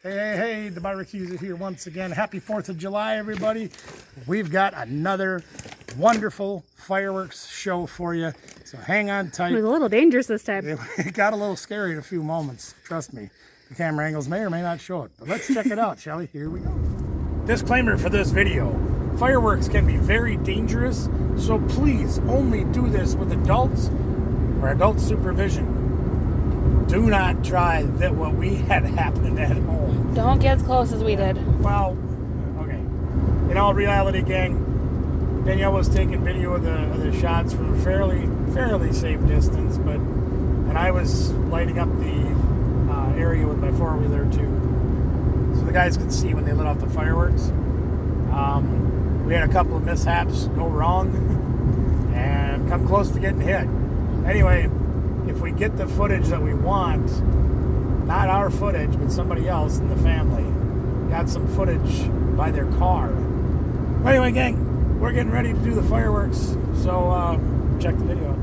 Hey, the BBQs are here once again. Happy 4th of July, everybody. We've got another wonderful fireworks show for you, so hang on tight. It was a little dangerous this time. It got a little scary in a few moments, trust me. The camera angles may or may not show it, but let's check it out, shall we? Here we go. Disclaimer for this video. Fireworks can be very dangerous, so please only do this with adults or adult supervision. Do not try that what we had happen at home. Don't get as close as we did. Well, okay. In all reality, gang, Danielle was taking video of the shots from a fairly safe distance, and I was lighting up the area with my four-wheeler so the guys could see when they lit off the fireworks. We had a couple of mishaps go wrong and come close to getting hit. Anyway, if we get the footage that we want, not our footage, but somebody else in the family got some footage by their car. But anyway, gang, we're getting ready to do the fireworks, so check the video out.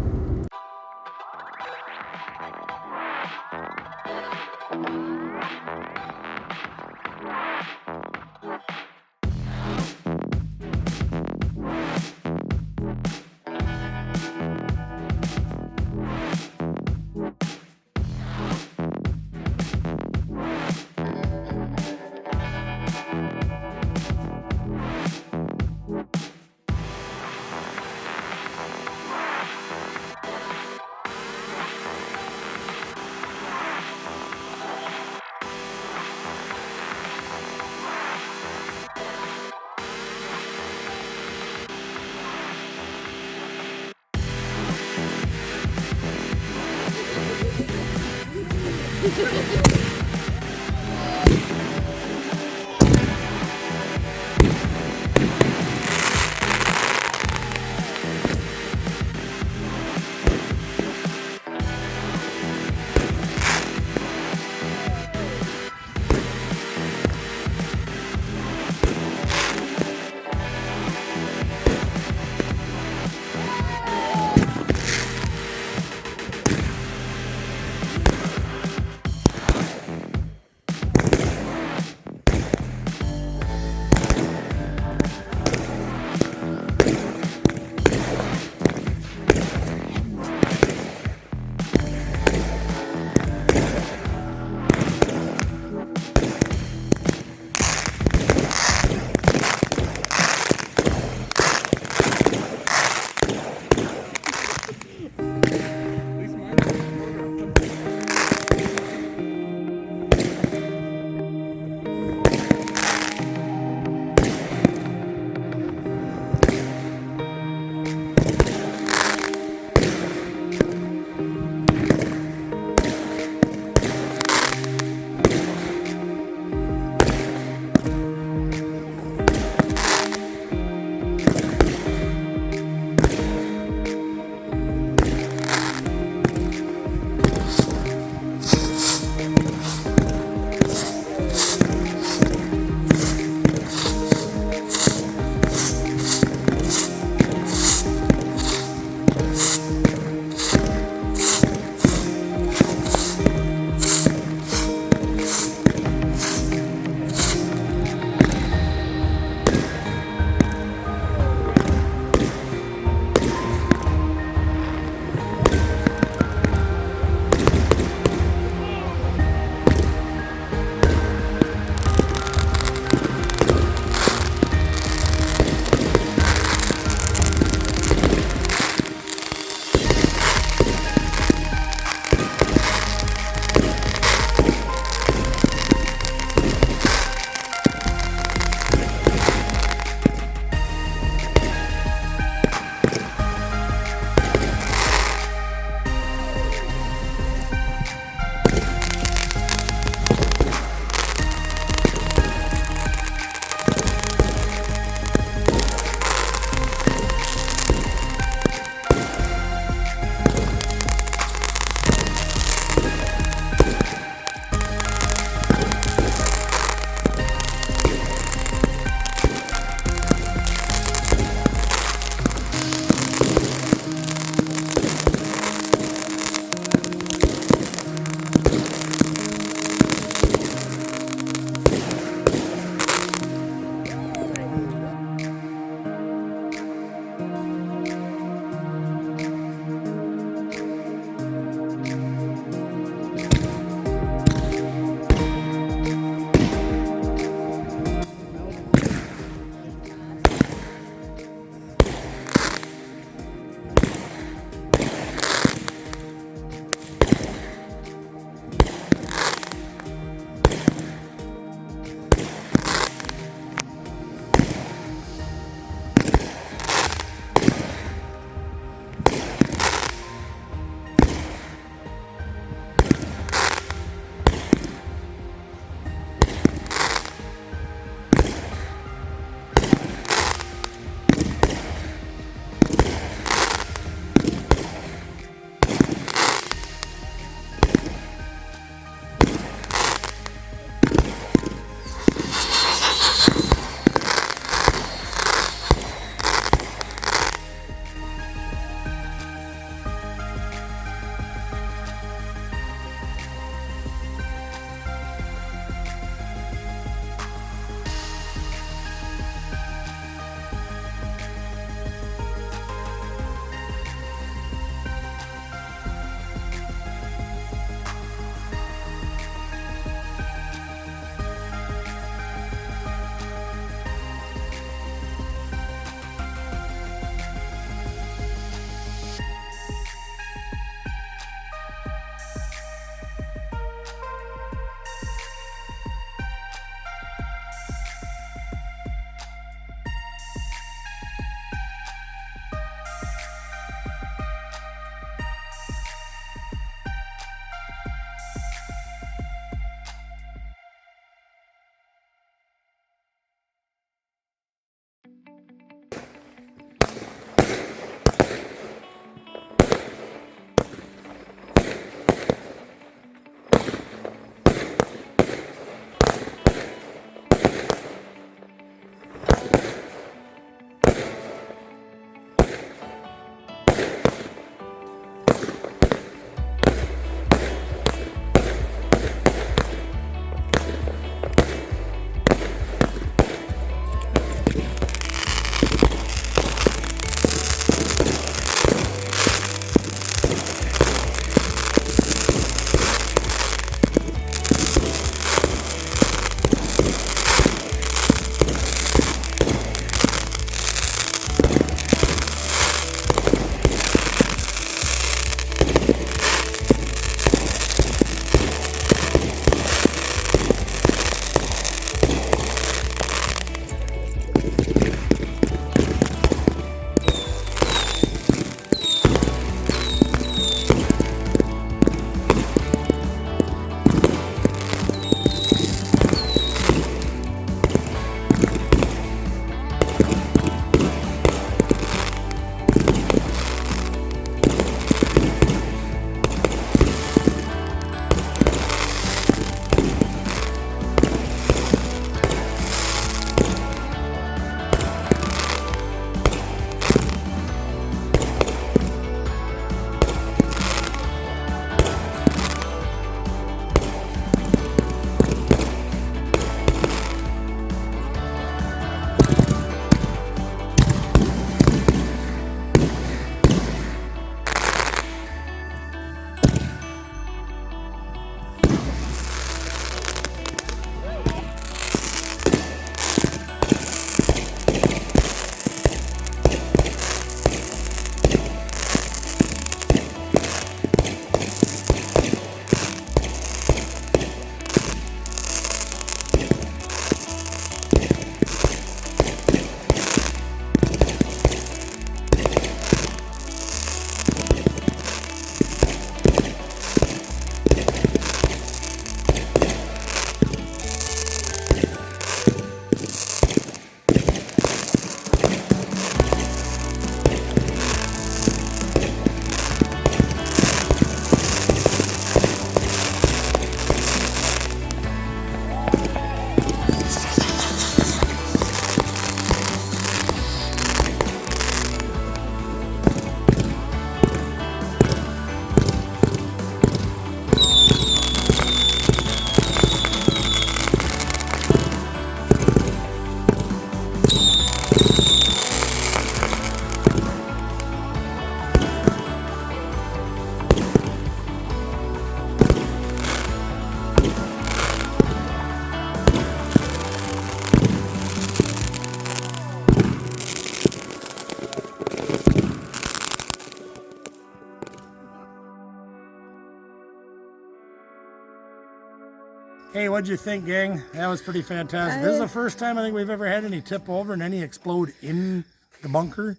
Hey, what'd you think, gang? That was pretty fantastic. This is the first time I think we've ever had any tip over and any explode in the bunker.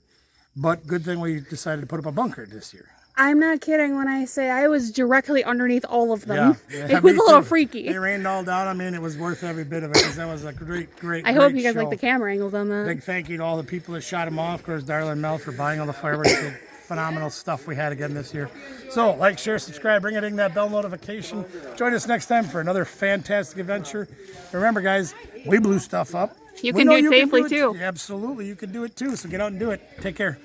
But good thing we decided to put up a bunker this year. I'm not kidding when I say I was directly underneath all of them. Yeah, It was me a little too. freaky. It rained all down. I mean, it was worth every bit of it because that was a great I hope you great guys show. like the camera angles on that. Big thank you to all the people that shot them off. Of course, Darla and Mel for buying all the fireworks. The phenomenal stuff we had again this year. So, like, share, subscribe, ring it, ding that bell notification. Join us next time for another fantastic adventure. Remember, guys, we blew stuff up. You We can know do it you safely do too. Absolutely, you can do it too. So get out and do it. Take care.